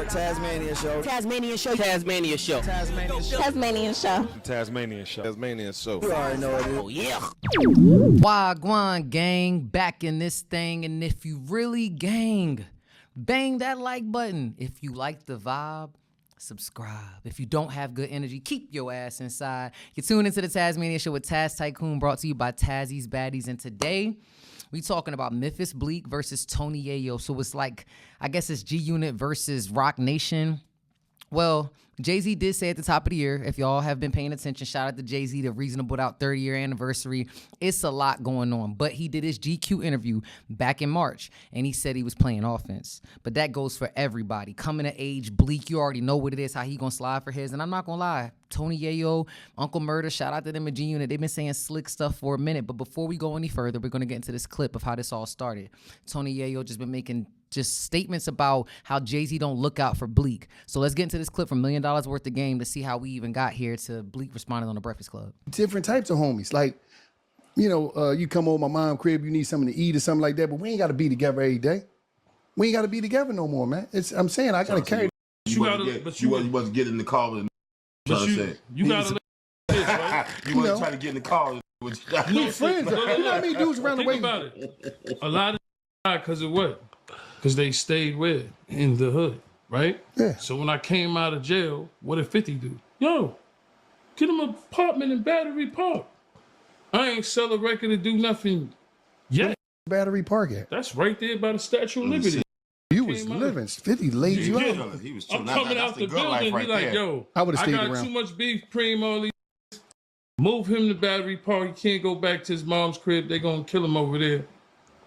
Tasmania show. Tasmania show. Tasmania show. Tasmanian show. Tasmanian show. Tasmanian show. You already know what it is. Oh yeah. Wagwan gang, back in this thing, and if you really gang, bang that like button. If you like the vibe, subscribe. If you don't have good energy, keep your ass inside. You tune into the Tasmania show with Taz Tikoon, brought to you by Tazzy's Baddies, and today we talking about Memphis Bleek versus Tony Yayo. So it's like, I guess it's G Unit versus Rock Nation. Well, Jay-Z did say at the top of the year, if y'all have been paying attention, shout out to Jay-Z, the Reasonable Doubt 30-year anniversary. It's a lot going on. But he did his GQ interview back in March, and he said he was playing offense. But that goes for everybody. Coming of age, Bleek, you already know what it is, how he gonna slide for his. And I'm not gonna lie, Tony Yayo, Uncle Murder, shout out to them at G Unit. They've been saying slick stuff for a minute. But before we go any further, we're gonna get into this clip of how this all started. Tony Yayo just been making just statements about how Jay-Z don't look out for Bleek. So let's get into this clip from $1 Million Worth of Game to see how we even got here to Bleek responding on the Breakfast Club. Different types of homies. Like, you know, you come over my mom's crib, you need something to eat or something like that, but we ain't got to be together every day. We ain't got to be together no more, man. I'm saying I got to carry. You wasn't getting in the car with You gotta right? You wasn't trying to get in the car with We friends. You know what I mean? Dudes around the way. Think about it. A lot of because of what? Because they stayed where? In the hood, right? Yeah. So when I came out of jail, what did 50 do? Yo, get him an apartment in Battery Park. I ain't sell a record to do nothing yet. Battery Park at? That's right there by the Statue of Liberty. You was living. 50 laid you out. He was I'm coming out the building, he like, yo, I would've stayed got around. too much beef, Preem, all these. Move him to Battery Park. He can't go back to his mom's crib. They gonna kill him over there.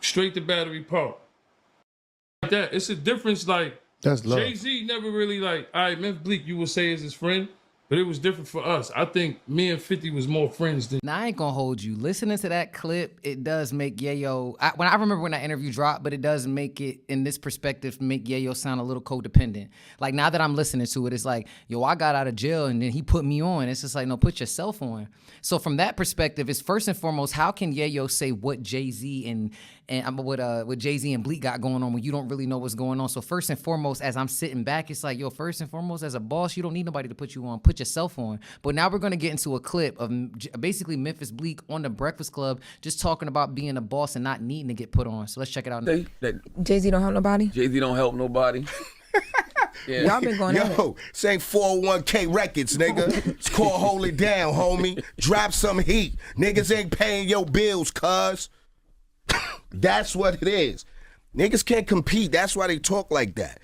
Straight to Battery Park. Like that. It's a difference, like, That's love. Jay-Z never really, like, all right, Memphis Bleek, you would say is his friend, but it was different for us. I think me and 50 was more friends than. Now, I ain't gonna hold you. Listening to that clip, it does make Yayo, I remember when that interview dropped, but it does make it, in this perspective, make Yayo sound a little codependent. Like, now that I'm listening to it, it's like, yo, I got out of jail and then he put me on. It's just like, no, put yourself on. So from that perspective, it's first and foremost, how can Yayo say what Jay-Z and what Jay-Z and Bleek got going on when you don't really know what's going on? So first and foremost, as I'm sitting back, it's like, yo, first and foremost, as a boss, you don't need nobody to put you on. Put yourself on. But now we're going to get into a clip of basically Memphis Bleek on the Breakfast Club just talking about being a boss and not needing to get put on. So let's check it out. Jay-Z don't help nobody? Jay-Z don't help nobody. Yeah. Y'all been going at it. Yo, this ain't 401k records, nigga. It's called Hold It Down, homie. Drop some heat. Niggas ain't paying your bills, cuz. That's what it is. Niggas can't compete. That's why they talk like that.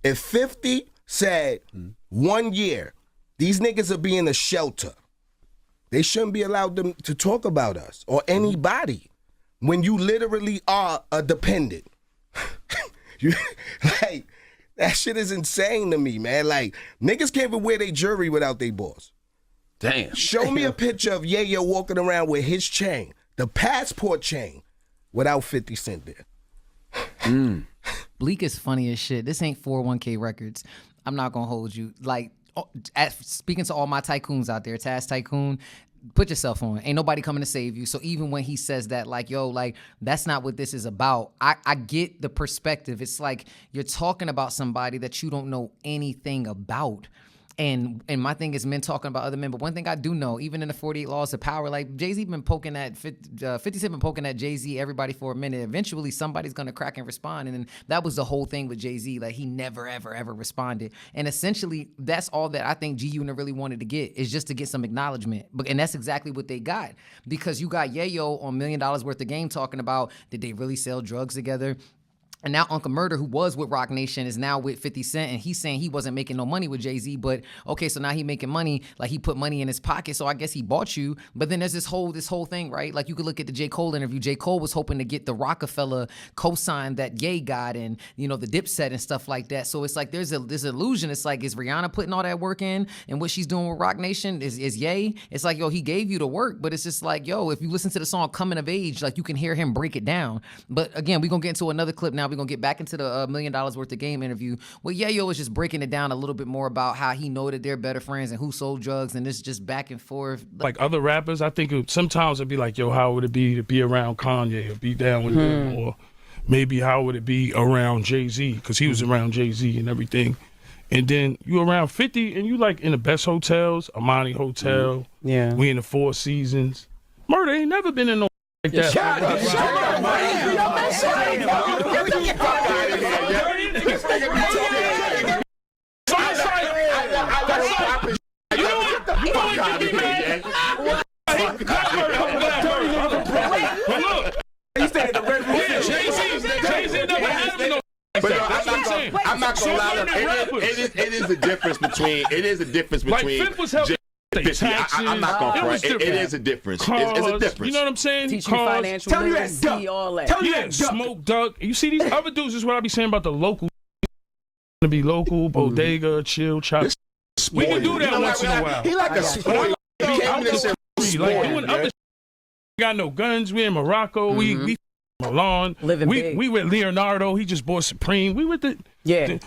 If 50 said 1 year, these niggas will be in a shelter. They shouldn't be allowed to talk about us or anybody when you literally are a dependent. Like, that shit is insane to me, man. Like, niggas can't even wear their jewelry without their boss. Damn. Show me a picture of Yayo walking around with his chain, the passport chain, without 50 Cent there. Bleek is funny as shit. This ain't 401k records. I'm not gonna hold you. Like, speaking to all my tycoons out there, Taz Tycoon, put yourself on. Ain't nobody coming to save you. So even when he says that, like, yo, like, that's not what this is about. I get the perspective. It's like you're talking about somebody that you don't know anything about. And my thing is men talking about other men. But one thing I do know, even in the 48 Laws of Power, like Jay-Z been poking at, 50 Cent been poking at Jay-Z, everybody for a minute. Eventually somebody's going to crack and respond. And then that was the whole thing with Jay-Z. Like he never, ever, ever responded. And essentially that's all that I think G-Unit really wanted to get is just to get some acknowledgement. And that's exactly what they got. Because you got Yayo on $1 Million Worth of Game talking about, did they really sell drugs together? And now Uncle Murder, who was with Rock Nation, is now with 50 Cent, and he's saying he wasn't making no money with Jay-Z, but okay, so now he making money, like he put money in his pocket, so I guess he bought you. But then there's this whole thing, right? Like you could look at the J. Cole interview. J. Cole was hoping to get the Rockefeller cosign that Ye got and, you know, the Dipset and stuff like that. So it's like there's illusion. It's like, is Rihanna putting all that work in and what she's doing with Rock Nation? Is Ye? It's like, yo, he gave you the work, but it's just like, yo, if you listen to the song Coming of Age, like you can hear him break it down. But again, we're going to get into another clip now. We're going to get back into the $1 Million Worth of Game interview where Yayo was just breaking it down a little bit more about how he know that they're better friends and who sold drugs, and it's just back and forth. Like other rappers, I think sometimes it'd be like, yo, how would it be to be around Kanye or be down with him, or maybe how would it be around Jay-Z, because he was around Jay-Z and everything. And then you around 50 and you like in the best hotels, Amani Hotel. Yeah. We in the Four Seasons. Murder ain't never been in no like that. Jay-Z never had no. But I'm not gonna lie. It is a difference between. Like Fifth was helping. I'm not gonna front. It is a difference. It's a difference. You know what I'm saying? Teach you financial literacy, all that. Yeah, Smoke Duck. You see these other dudes is what I be saying about the local. To be local, bodega, chill, chop. We can do that once in a while. He like a spoiled. Like doing other. Got no guns. We in Morocco. We Milan. Living big. We with Leonardo. He just bought Supreme. We with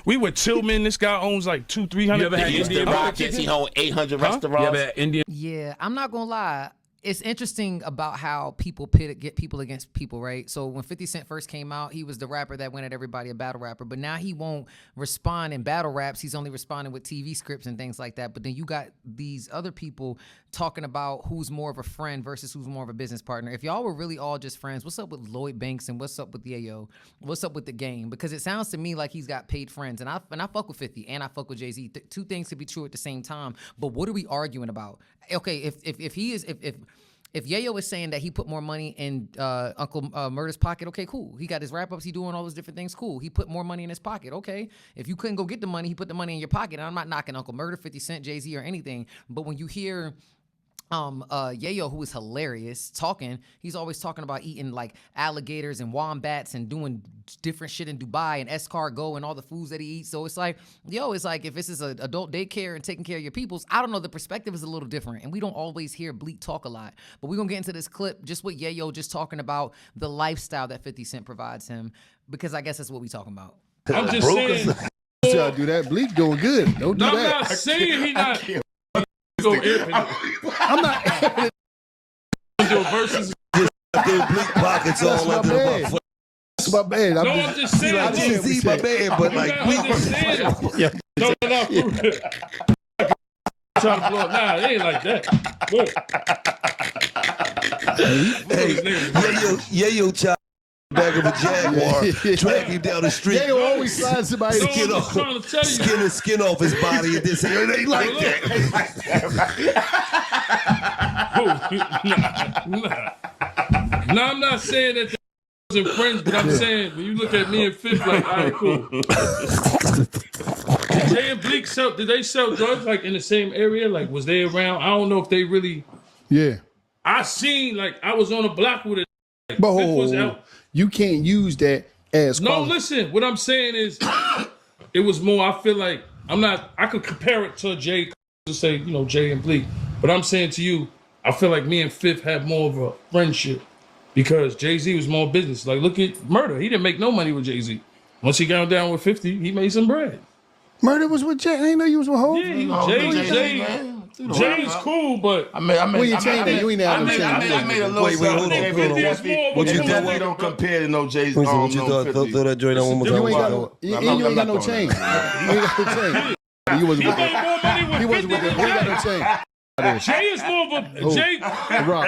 we with Tillman. This guy owns like 200-300. You ever had Indian Rockets? He owned 800 restaurants. You ever had Indian? Yeah, I'm not gonna lie. It's interesting about how people get people against people, right? So when 50 Cent first came out, he was the rapper that went at everybody, a battle rapper. But now he won't respond in battle raps. He's only responding with TV scripts and things like that. But then you got these other people talking about who's more of a friend versus who's more of a business partner. If y'all were really all just friends, what's up with Lloyd Banks and what's up with Yayo? What's up with the game? Because it sounds to me like he's got paid friends. And I fuck with 50 and I fuck with Jay-Z. Two things could be true at the same time. But what are we arguing about? Okay, if Yayo is saying that he put more money in Uncle Murder's pocket, okay, cool. He got his wrap-ups, he doing all those different things, cool. He put more money in his pocket, okay. If you couldn't go get the money, he put the money in your pocket. And I'm not knocking Uncle Murder, 50 Cent, Jay-Z, or anything. But when you hear Yayo, who is hilarious, talking, he's always talking about eating like alligators and wombats and doing different shit in Dubai and escargot and all the foods that he eats. So it's like, it's like if this is an adult daycare and taking care of your peoples, I don't know, the perspective is a little different. And we don't always hear Bleek talk a lot. But we're going to get into this clip just with Yayo just talking about the lifestyle that 50 Cent provides him, because I guess that's what we talking about. I'm just saying. Y'all do that. Bleek doing good. Don't do I'm that. not saying he not. I'm not. Versus. Bleek pockets all my over bad. my That's my bad. I'm just saying. I I see my man, but like Bleek. No. Trying to blow up. Nah, it ain't like that. Hey, Yayo chop back of a Jaguar, drag him down the street. They always slide somebody skin off, skin off his body, and this it ain't like that. Nah, I'm not saying that they wasn't friends, but I'm saying when you look at me and Fifth, like, all right, cool. Did Jay and Bleek did they sell drugs like in the same area? Like, was they around? I don't know if they really. Yeah. I seen, like, I was on a block with it. Like, But Fifth was out. You can't use that as No, listen. What I'm saying is, it was more. I feel like I could compare it to Jay to say, Jay and Bleek. But I'm saying to you, I feel like me and Fifth had more of a friendship because Jay-Z was more business. Like, look at Murder. He didn't make no money with Jay-Z. Once he got down with 50, he made some bread. Murder was with Jay. I didn't know you was with Hov. Yeah, Jay's cool, but when you change that, you ain't never change. I made a little hold on. What you definitely don't compare to no Jay-Z. What you throw that joint on one more time? You ain't got no chain. You ain't got no chain. You wasn't with him. He wasn't with him. He got no chain. Jay is more of a Jay.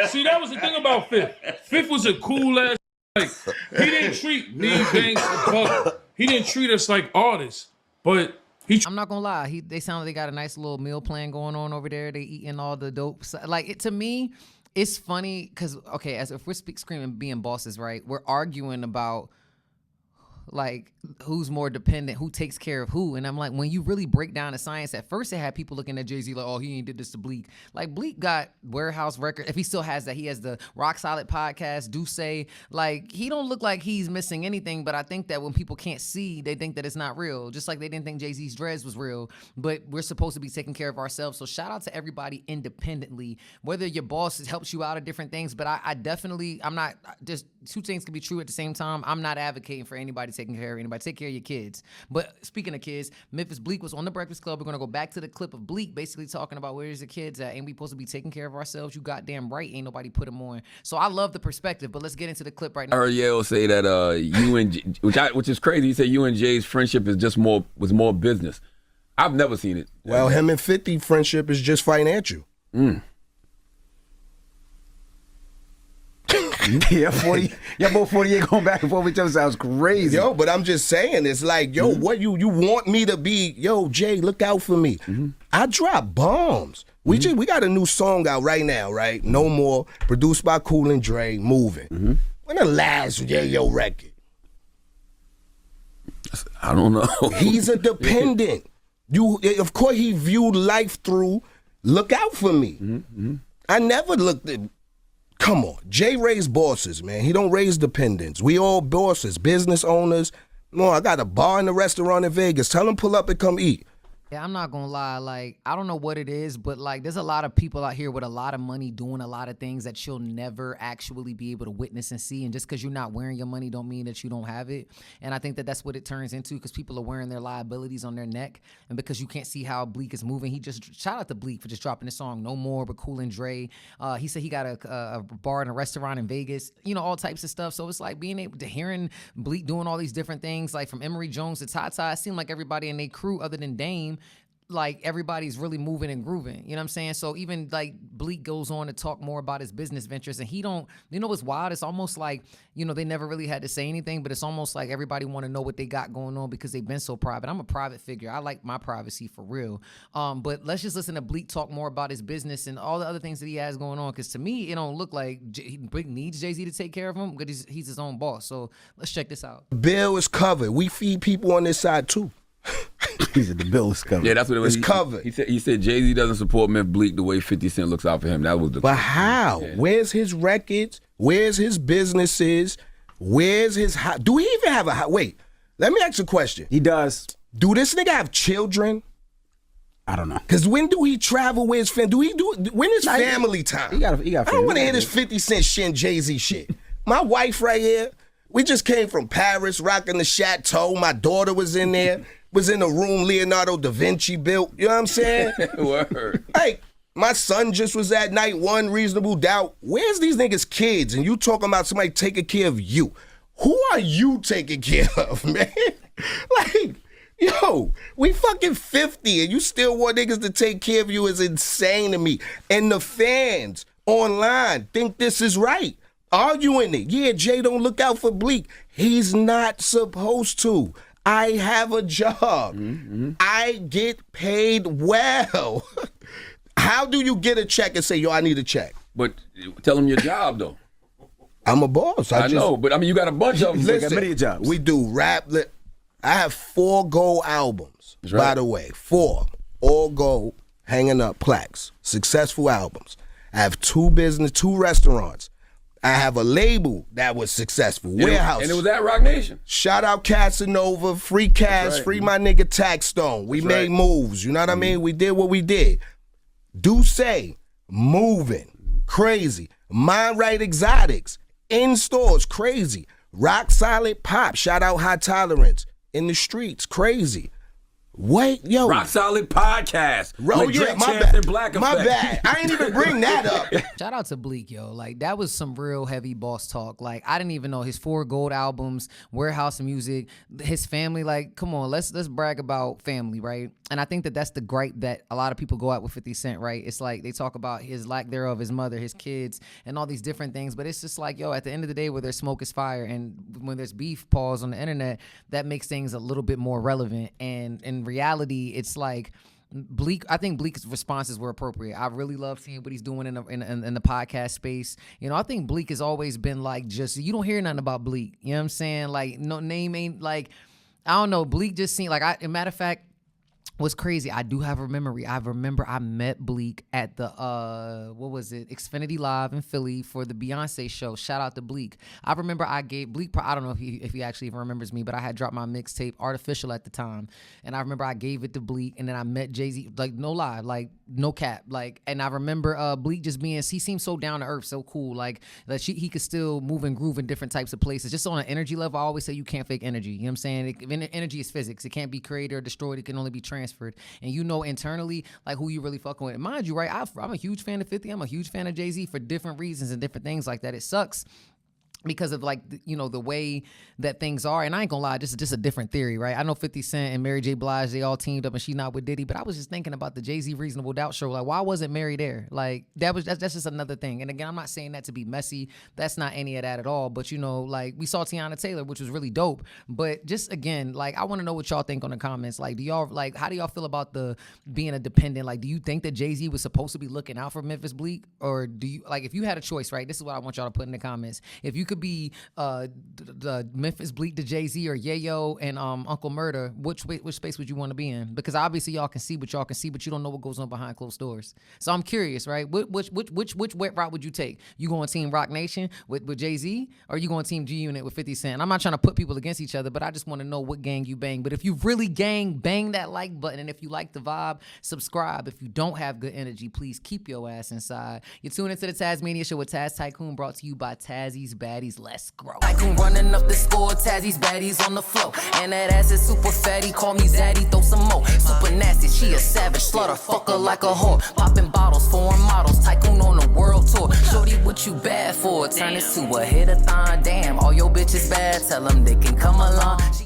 See, that was the thing about Fifth. Fifth was a cool ass. Like, he didn't treat me, Banks, and Buck. He didn't treat us like artists, but. I'm not gonna lie. They sound like they got a nice little meal plan going on over there. They eating all the dope. Like, to me, it's funny because as if we're screaming being bosses, right? We're arguing about like who's more dependent, who takes care of who. And I'm like, when you really break down the science, at first it had people looking at Jay-Z like, oh, he ain't did this to Bleek. Like, Bleek got Warehouse Records. If he still has that, he has the Rock Solid podcast, Say. Like, he don't look like he's missing anything, but I think that when people can't see, they think that it's not real. Just like they didn't think Jay-Z's dreads was real, but we're supposed to be taking care of ourselves. So shout out to everybody independently, whether your boss helps you out of different things, but I definitely, I'm not, just two things can be true at the same time. I'm not advocating for anybody taking care of anybody. Take care of your kids. But speaking of kids, Memphis Bleek was on the Breakfast Club. We're going to go back to the clip of Bleek basically talking about where's the kids at. Ain't we supposed to be taking care of ourselves? You goddamn right. Ain't nobody put them on. So I love the perspective, but let's get into the clip right now. I heard Yayo say that you and which is crazy. He said you and Jay's friendship is just was more business. I've never seen it. Well, him and 50 friendship is just financial. Yeah, 40. Yeah, both 48 going back and forth with each other sounds crazy. Yo, but I'm just saying, it's like, yo, what you want me to be? Yo, Jay, look out for me. I drop bombs. We got a new song out right now, right? No More, produced by Cool and Dre, Moving. When the last Yayo record? I don't know. He's a dependent. Of course, he viewed life through. Look out for me. I never looked at. Come on, Jay raised bosses, man. He don't raise dependents. We all bosses, business owners. No, I got a bar and a restaurant in Vegas. Tell them pull up and come eat. Yeah, I'm not gonna lie. Like, I don't know what it is, but like, there's a lot of people out here with a lot of money doing a lot of things that you'll never actually be able to witness and see. And just because you're not wearing your money, don't mean that you don't have it. And I think that that's what it turns into, because people are wearing their liabilities on their neck, and because you can't see how Bleek is moving. He just shout out to Bleek for just dropping the song "No More" with Cool and Dre. He said he got a bar and a restaurant in Vegas. You know, all types of stuff. So it's like being able to hearing Bleek doing all these different things, like from Emory Jones to Tata. It seemed like everybody in their crew, other than Dame, like everybody's really moving and grooving. You know what I'm saying? So even like Bleek goes on to talk more about his business ventures, and he don't, you know what's wild? It's almost like, you know, they never really had to say anything, but it's almost like everybody want to know what they got going on because they've been so private. I'm a private figure. I like my privacy for real. But let's just listen to Bleek talk more about his business and all the other things that he has going on, because to me, it don't look like Bleek needs Jay-Z to take care of him, because he's his own boss. So let's check this out. Bill is covered. We feed people on this side too. He said the bill is covered. Yeah, that's what it was. It's covered. He said Jay-Z doesn't support Memphis Bleek the way 50 Cent looks out for him. That was the. But how? Yeah. Where's his records? Where's his businesses? Where's his do he even have a wait? Let me ask you a question. He does. Do this nigga have children? I don't know. Cause when do he travel with his family? When is family time? He got I don't want to hear this 50 Cent shit and Jay-Z shit. My wife right here, we just came from Paris, rocking the chateau. My daughter was in there. Was in the room Leonardo da Vinci built. You know what I'm saying? Word. Like, my son just was at night one, Reasonable Doubt. Where's these niggas' kids? And you talking about somebody taking care of you. Who are you taking care of, man? Like, yo, we fucking 50 and you still want niggas to take care of you is insane to me. And the fans online think this is right. Arguing it. Yeah, Jay don't look out for Bleek. He's not supposed to. I have a job. I get paid well. How do you get a check and say, yo, I need a check? But tell him your job, though. I'm a boss. I know, but I mean, you got a bunch of them. Listen, got many jobs. We do rap. I have 4 gold albums, That's right. by the way. 4. All gold, hanging up plaques. Successful albums. I have 2 restaurants. I have a label that was successful. Warehouse. And it was at Rock Nation. Shout out Casanova, free Cass, right. free my nigga Tax Stone. We made moves. You know what I mean? We did what we did. Say moving, crazy. Mind Right Exotics, in stores, crazy. Rock Solid Pop, shout out High Tolerance. In the streets, crazy. Wait, yo. Rock Solid Podcast. Bro, yeah, my bad. My bad. I ain't even bring that up. Shout out to Bleek, yo. Like, that was some real heavy boss talk. Like, I didn't even know his 4 gold albums, Warehouse Music, his family. Like, come on, let's brag about family, right? And I think that that's the gripe that a lot of people go out with 50 Cent, right? It's like they talk about his lack thereof, his mother, his kids, and all these different things. But it's just like, yo, at the end of the day, where there's smoke is fire. And when there's beef, pause on the internet, that makes things a little bit more relevant. And in reality, it's like Bleek. I think Bleek's responses were appropriate. I really love seeing what he's doing in the podcast space. You know, I think Bleek has always been like, just, you don't hear nothing about Bleek. You know what I'm saying? Like, no name ain't like, I don't know. Bleek just seemed like, matter of fact, What's crazy, I do have a memory. I remember I met Bleek at the what was it, Xfinity Live in Philly for the Beyonce show. Shout out to Bleek. I remember I gave Bleek, I don't know if he actually even remembers me, but I had dropped my mixtape Artificial at the time, and I remember I gave it to Bleek, and then I met Jay-Z, like no lie, like no cap, like, and I remember Bleek just being, he seemed so down to earth, so cool, like that he could still move and groove in different types of places, just on an energy level. I always say you can't fake energy. You know what I'm saying? Energy is physics. It can't be created or destroyed. It can only be transferred. And you know internally like who you really fucking with. And mind you, right, I'm a huge fan of 50. I'm a huge fan of Jay-Z for different reasons and different things like that. It sucks because of like, you know, the way that things are. And I ain't gonna lie, this is just a different theory, right? I know 50 Cent and Mary J. Blige, they all teamed up and she not with Diddy, but I was just thinking about the Jay-Z Reasonable Doubt show. Like, why wasn't Mary there? Like, that's just another thing. And again, I'm not saying that to be messy. That's not any of that at all. But, you know, like, we saw Tiana Taylor, which was really dope. But just, again, like, I want to know what y'all think on the comments. Like, how do y'all feel about the being a dependent? Like, do you think that Jay-Z was supposed to be looking out for Memphis Bleek? Or do you, like, if you had a choice, right? This is what I want y'all to put in the comments. If you could be the Memphis Bleek to Jay-Z or Yayo and Uncle Murder, which space would you want to be in? Because obviously y'all can see what y'all can see, but you don't know what goes on behind closed doors. So I'm curious, right? Which route would you take? You going Team Rock Nation with Jay-Z, or you going Team G Unit with 50 Cent? I'm not trying to put people against each other, but I just want to know what gang you bang. But if you really bang that like button, and if you like the vibe, subscribe. If you don't have good energy, please keep your ass inside. You're tuning into the Tasmania Show with Taz Tikoon, brought to you by Tazzy's Baddies. Let's grow. Tikoon running up the score, Tazzy's Baddies on the floor. And that ass is super fatty, call me Zaddy, throw some more. Super nasty, she a savage, slaughter fucker like a whore. Popping bottles, foreign models, Tikoon on the world tour. Shorty, what you bad for? Turn this to a hit-a-thon, damn. All your bitches bad, tell them they can come along.